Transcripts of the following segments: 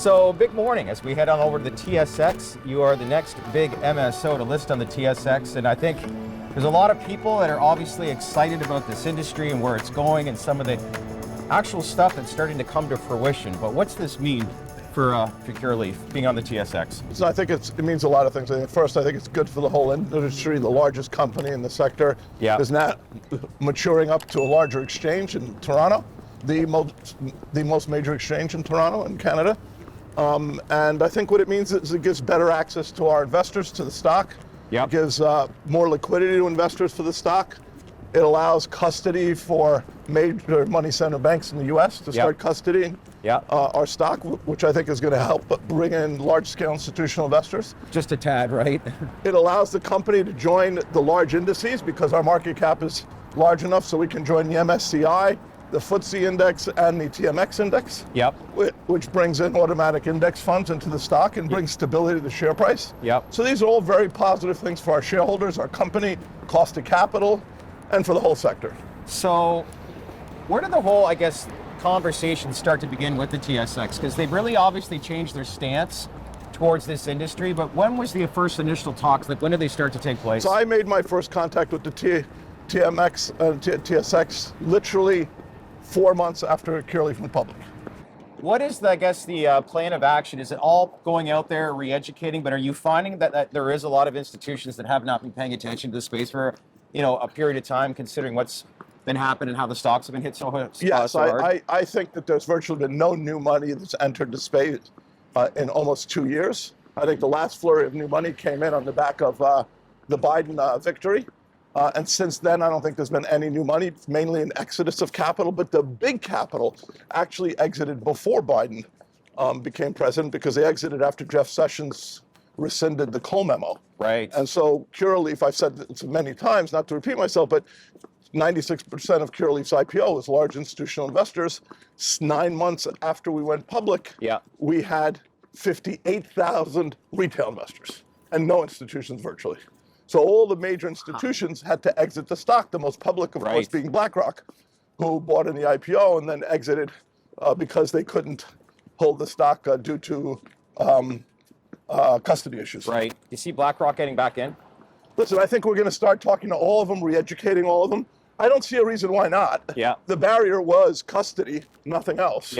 So big morning as we head on over to the TSX. You are the next big MSO to list on the TSX, and I think there's a lot of people that are obviously excited about this industry and where it's going and some of the actual stuff that's starting to come to fruition. But what's this mean for Curaleaf being on the TSX? So I think it means a lot of things. First, I think it's good for the whole industry. The largest company in the sector is now maturing up to a larger exchange in Toronto, the most major exchange in Toronto in Canada. And I think what it means is it gives better access to our investors to the stock. It gives more liquidity to investors for the stock. It allows custody for major money center banks in the U.S. to start custodying our stock, which I think is going to help bring in large-scale institutional investors. Just a tad, right? It allows the company to join the large indices because our market cap is large enough so we can join the MSCI, the FTSE index, and the TMX index, which brings in automatic index funds into the stock and brings stability to the share price. So these are all very positive things for our shareholders, our company, cost of capital, and for the whole sector. So where did the whole, I guess, conversation start to begin with the TSX? Because they've really obviously changed their stance towards this industry, but when was the first initial talks? Like, when did they start to take place? So I made my first contact with the TSX literally 4 months after Curaleaf went public. What is, I guess, the plan of action? Is it all going out there, re-educating, but are you finding that there is a lot of institutions that have not been paying attention to the space for a period of time, considering what's been happening and how the stocks have been hit so hard? Yes, I think that there's virtually been no new money that's entered the space in almost 2 years. I think the last flurry of new money came in on the back of the Biden victory. And since then, I don't think there's been any new money. It's mainly an exodus of capital, but the big capital actually exited before Biden became president because they exited after Jeff Sessions rescinded the Cole memo. Right. And so Curaleaf, I've said this many times, not to repeat myself, but 96% of Curaleaf's IPO was large institutional investors. 9 months after we went public, we had 58,000 retail investors and no institutions virtually. So all the major institutions had to exit the stock, the most public, of course, being BlackRock, who bought in the IPO and then exited because they couldn't hold the stock due to custody issues. Right. You see BlackRock getting back in? Listen, I think we're going to start talking to all of them, re-educating all of them. I don't see a reason why not. The barrier was custody, nothing else.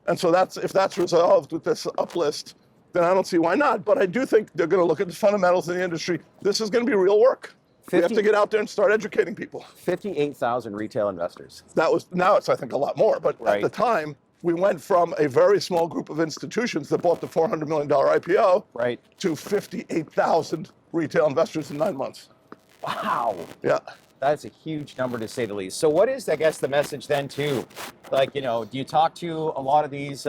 And so if that's resolved with this uplist, then I don't see why not. But I do think they're going to look at the fundamentals in the industry. This is going to be real work. We have to get out there and start educating people. 58,000 retail investors. Now it's, I think, a lot more. But at the time, we went from a very small group of institutions that bought the $400 million IPO to 58,000 retail investors in 9 months. Wow. Yeah. That's a huge number, to say the least. So what is, I guess, the message then too? Like, do you talk to a lot of these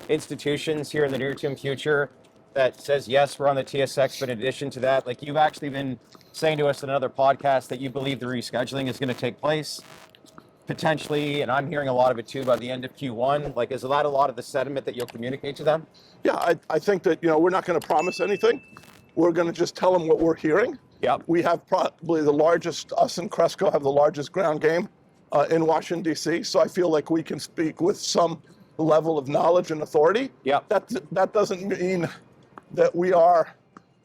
institutions here in the near-term future that says, yes, we're on the TSX, but in addition to that, like, you've actually been saying to us in another podcast that you believe the rescheduling is going to take place potentially, and I'm hearing a lot of it too, by the end of Q1. Like, is that a lot of the sentiment that you'll communicate to them? Yeah, I think that, we're not going to promise anything. We're going to just tell them what we're hearing. We have probably us and Cresco have the largest ground game in Washington, D.C., so I feel like we can speak with some level of knowledge and authority. That doesn't mean that we are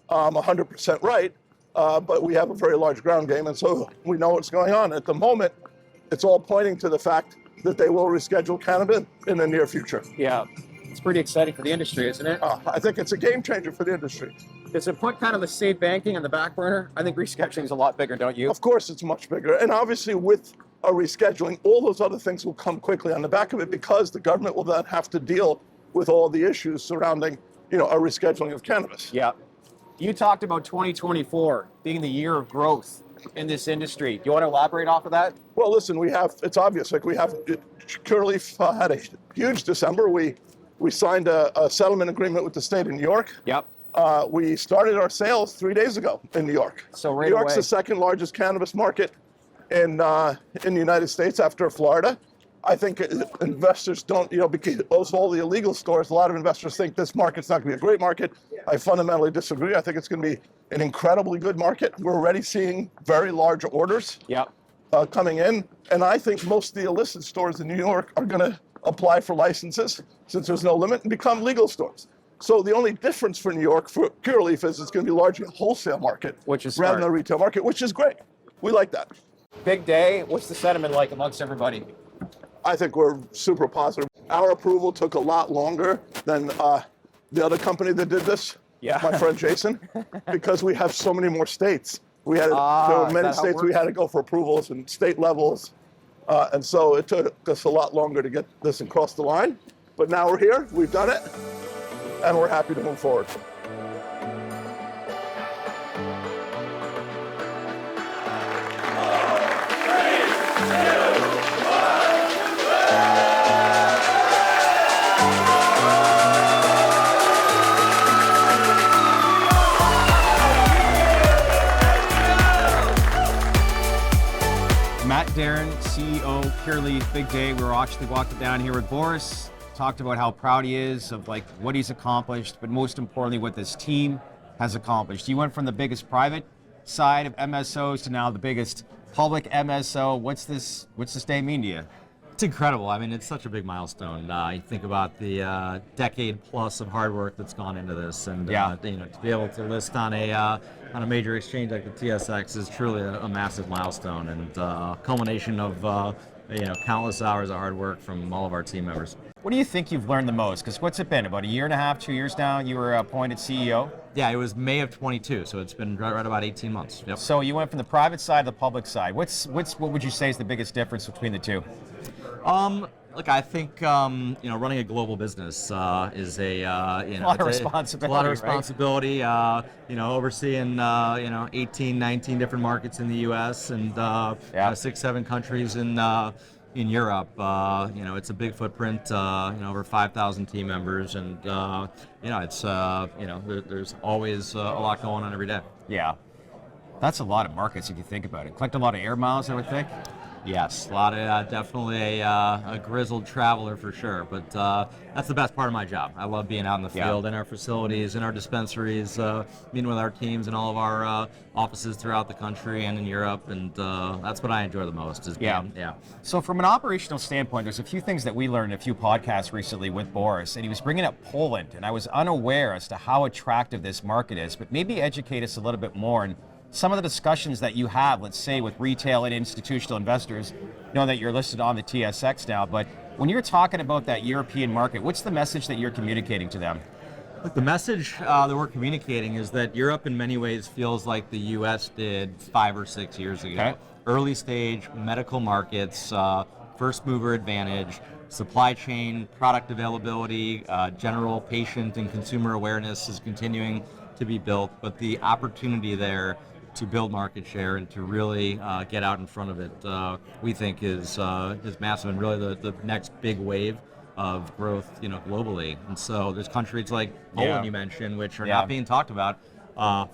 100% right, but we have a very large ground game, and so we know what's going on. At the moment, it's all pointing to the fact that they will reschedule Canada in the near future. It's pretty exciting for the industry, isn't it? I think it's a game changer for the industry. Does it put kind of the safe banking on the back burner? I think rescheduling is a lot bigger, don't you? Of course, it's much bigger, and obviously with a rescheduling, all those other things will come quickly on the back of it because the government will then have to deal with all the issues surrounding, a rescheduling of cannabis. You talked about 2024 being the year of growth in this industry. Do you want to elaborate off of that? Well, listen, it's obvious. Like, Curaleaf had a huge December. We signed a settlement agreement with the state of New York. We started our sales 3 days ago in New York. So New York's the second largest cannabis market in the United States after Florida. I think investors don't, because of all the illegal stores, a lot of investors think this market's not going to be a great market. I fundamentally disagree. I think it's going to be an incredibly good market. We're already seeing very large orders coming in. And I think most of the illicit stores in New York are going to apply for licenses, since there's no limit, and become legal stores. So the only difference for New York for Curaleaf is it's going to be largely a wholesale market, which is rather smart. than a retail market, which is great. We like that. Big day. What's the sentiment like amongst everybody? I think we're super positive. Our approval took a lot longer than the other company that did this, my friend Jason, because we have so many more states. We had there were many states we had to go for approvals and state levels, and so it took us a lot longer to get this across the line. But now we're here, we've done it, and we're happy to move forward. Matt Darren, CEO, Curaleaf, big day. We were actually walking down here with Boris, talked about how proud he is of like what he's accomplished, but most importantly, what this team has accomplished. He went from the biggest private side of MSOs to now the biggest public MSO. What's this day mean to you? It's incredible. I mean, it's such a big milestone. You think about the decade plus of hard work that's gone into this, and to be able to list on a major exchange like the TSX is truly a massive milestone, and culmination of countless hours of hard work from all of our team members. What do you think you've learned the most? Because what's it been, about a year and a half, 2 years now, you were appointed CEO? Yeah, it was May of 22, so it's been right about 18 months. Yep. So you went from the private side to the public side. What would you say is the biggest difference between the two? Look, I think running a global business is a lot of responsibility. A lot of responsibility. Right? Overseeing 18, 19 different markets in the U.S. and 6, 7 countries in Europe. It's a big footprint. Over 5,000 team members, and there's always a lot going on every day. Yeah, that's a lot of markets if you think about it. Collect a lot of air miles, I would think. Yes, a lot of definitely a grizzled traveler for sure, but that's the best part of my job. I love being out in the field, in our facilities, in our dispensaries, meeting with our teams in all of our offices throughout the country and in Europe, and that's what I enjoy the most. So from an operational standpoint, there's a few things that we learned in a few podcasts recently with Boris, and he was bringing up Poland, and I was unaware as to how attractive this market is, but maybe educate us a little bit more. And some of the discussions that you have, let's say with retail and institutional investors, know that you're listed on the TSX now, but when you're talking about that European market, what's the message that you're communicating to them? Look, the message that we're communicating is that Europe in many ways feels like the US did 5 or 6 years ago. Okay. Early stage medical markets, first mover advantage, supply chain, product availability, general patient and consumer awareness is continuing to be built, but the opportunity there to build market share and to really get out in front of it, we think is massive, and really the next big wave of growth, globally. And so there's countries like Poland you mentioned, which are not being talked about.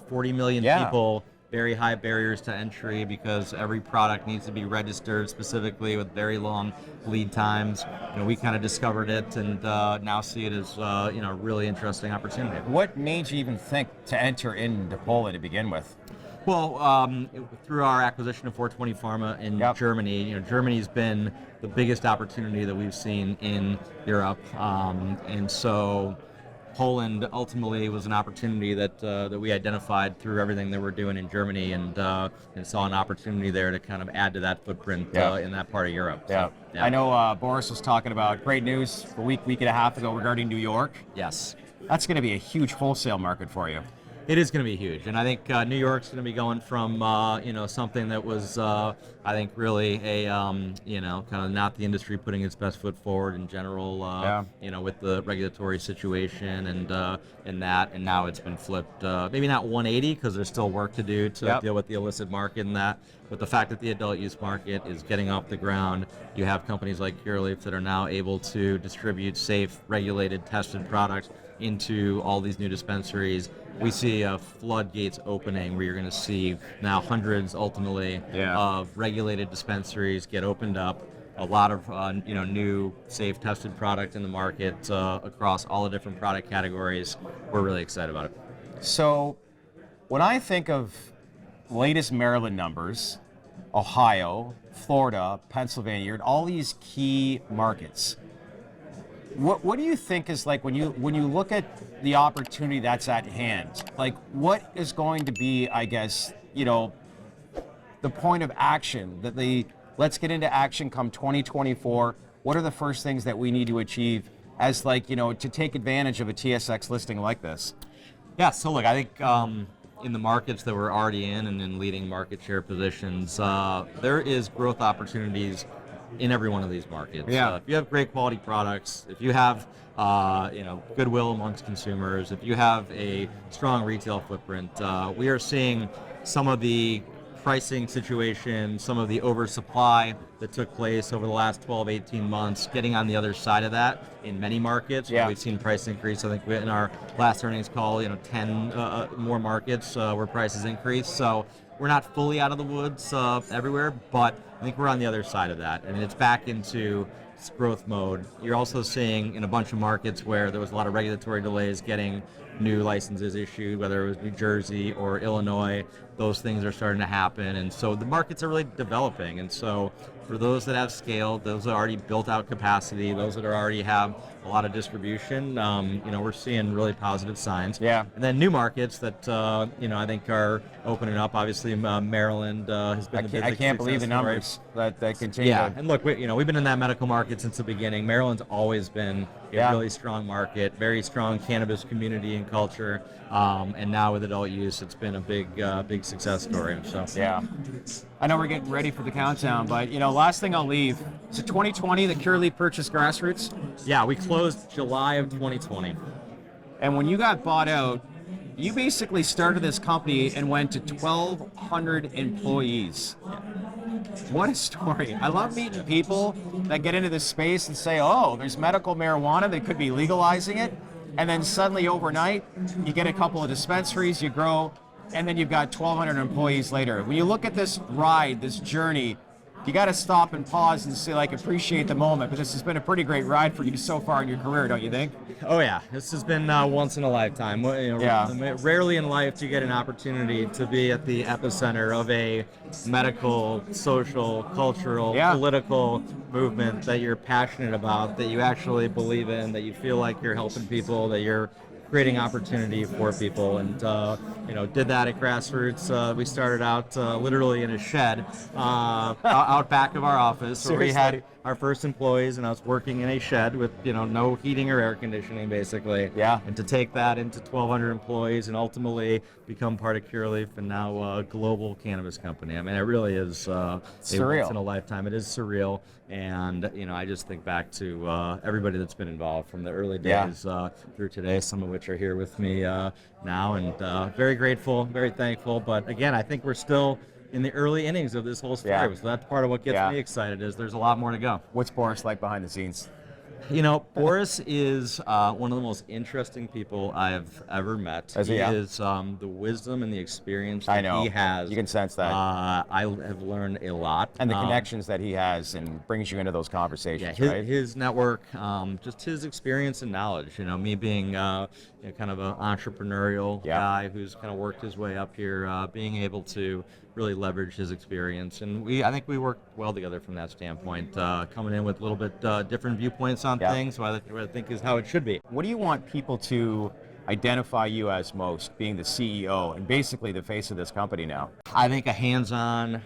40 million people, very high barriers to entry because every product needs to be registered specifically with very long lead times. We kind of discovered it and now see it as a really interesting opportunity. What made you even think to enter into Poland to begin with? Well, through our acquisition of 420 Pharma in Germany, Germany's been the biggest opportunity that we've seen in Europe, and so Poland ultimately was an opportunity that we identified through everything that we're doing in Germany, and saw an opportunity there to kind of add to that footprint in that part of Europe. So, I know Boris was talking about great news a week and a half ago regarding New York. Yes. That's going to be a huge wholesale market for you. It is going to be huge, and I think New York's going to be going from something that was I think really a kind of not the industry putting its best foot forward in general, with the regulatory situation and now it's been flipped, maybe not 180 because there's still work to do to deal with the illicit market and that, but the fact that the adult use market is getting off the ground, you have companies like Curaleaf that are now able to distribute safe, regulated, tested products into all these new dispensaries. We see floodgates opening where you're going to see now hundreds ultimately of regulated dispensaries get opened up. A lot of new safe tested product in the market across all the different product categories. We're really excited about it. So when I think of latest Maryland numbers, Ohio, Florida, Pennsylvania, all these key markets, What do you think is like when you look at the opportunity that's at hand? Like, what is going to be, I guess, the point of action that let's get into action come 2024? What are the first things that we need to achieve as to take advantage of a TSX listing like this? Yeah, so look, I think in the markets that we're already in and in leading market share positions, there is growth opportunities in every one of these markets. Yeah. If you have great quality products, if you have goodwill amongst consumers, if you have a strong retail footprint, we are seeing some of the pricing situation, some of the oversupply that took place over the last 12, 18 months, getting on the other side of that in many markets. Yeah. We've seen price increase. I think in our last earnings call, 10 more markets where prices increased. So we're not fully out of the woods everywhere, but I think we're on the other side of that, and it's back into growth mode. You're also seeing in a bunch of markets where there was a lot of regulatory delays getting new licenses issued, whether it was New Jersey or Illinois, those things are starting to happen. And so the markets are really developing. And so for those that have scale, those that already built out capacity, those that already have a lot of distribution, we're seeing really positive signs. Yeah. And then new markets that, I think are opening up. Obviously, Maryland has been a big I can't believe the success story. numbers that continue. Yeah, and look, we've been in that medical market since the beginning. Maryland's always been a really strong market, very strong cannabis community and culture, and now with adult use, it's been a big success story. So Yeah. I know we're getting ready for the countdown, but last thing I'll leave. So 2020, the Curaleaf purchased Grassroots, yeah, we closed July of 2020. and when you got bought out, you basically started this company and went to 1,200 employees. What a story. I love meeting people that get into this space and say, oh, there's medical marijuana, they could be legalizing it. And then suddenly overnight, you get a couple of dispensaries, you grow, and then you've got 1,200 employees later. When you look at this ride, this journey, you got to stop and pause and say, appreciate the moment, because this has been a pretty great ride for you so far in your career, don't you think? Oh yeah, this has been once in a lifetime. Yeah. Rarely in life do you get an opportunity to be at the epicenter of a medical, social, cultural, political movement that you're passionate about, that you actually believe in, that you feel like you're helping people, that you're creating opportunity for people, and did that at Grassroots. We started out literally in a shed out back of our office, where we had our first employees, and I was working in a shed with no heating or air conditioning, basically. Yeah. And to take that into 1,200 employees and ultimately become part of Curaleaf and now a global cannabis company. I mean, it really is surreal. a once in a lifetime. It is surreal, and I just think back to everybody that's been involved from the early days through today. Some of which are here with me now, and very grateful, very thankful. But again, I think we're still in the early innings of this whole story. Yeah. So that's part of what gets me excited, is there's a lot more to go. What's Boris like behind the scenes? Boris is one of the most interesting people I've ever met. Is he? He is the wisdom and the experience that he has. You can sense that. I have learned a lot. And the connections that he has and brings you into those conversations, right? His network, just his experience and knowledge. Me being kind of an entrepreneurial guy who's kind of worked his way up here, being able to really leverage his experience, and I think we worked well together from that standpoint, coming in with a little bit different viewpoints on things, so I think is how it should be. What do you want people to identify you as most, being the CEO and basically the face of this company now? I think a hands-on,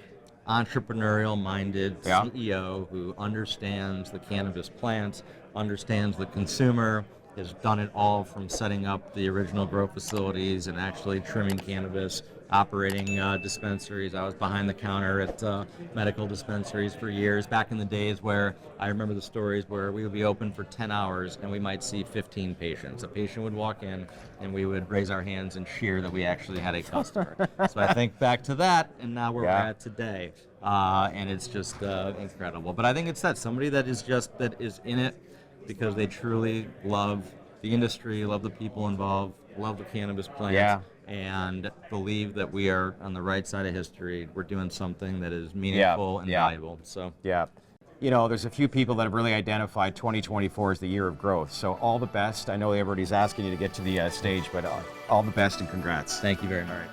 entrepreneurial-minded CEO who understands the cannabis plant, understands the consumer, has done it all from setting up the original grow facilities and actually trimming cannabis, operating dispensaries. I was behind the counter at medical dispensaries for years, back in the days where I remember the stories where we would be open for 10 hours and we might see 15 patients. A patient would walk in and we would raise our hands and cheer that we actually had a customer. So I think back to that, and now where we're at today. And it's just incredible. But I think it's somebody that is in it because they truly love the industry, love the people involved, love the cannabis plant, and believe that we are on the right side of history. We're doing something that is meaningful and valuable. So there's a few people that have really identified 2024 as the year of growth. So all the best. I know everybody's asking you to get to the stage, but all the best and congrats. Thank you very much.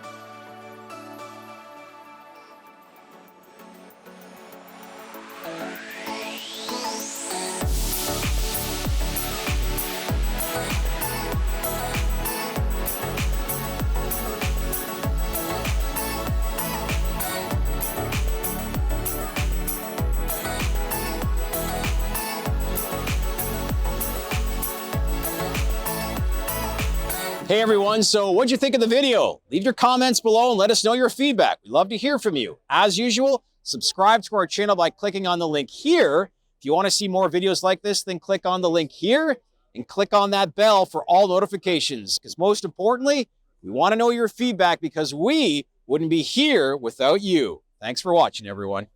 Hey everyone, so what'd you think of the video? Leave your comments below and let us know your feedback. We'd love to hear from you. As usual, subscribe to our channel by clicking on the link here. If you want to see more videos like this, then click on the link here and click on that bell for all notifications. Because most importantly, we want to know your feedback because we wouldn't be here without you. Thanks for watching, everyone.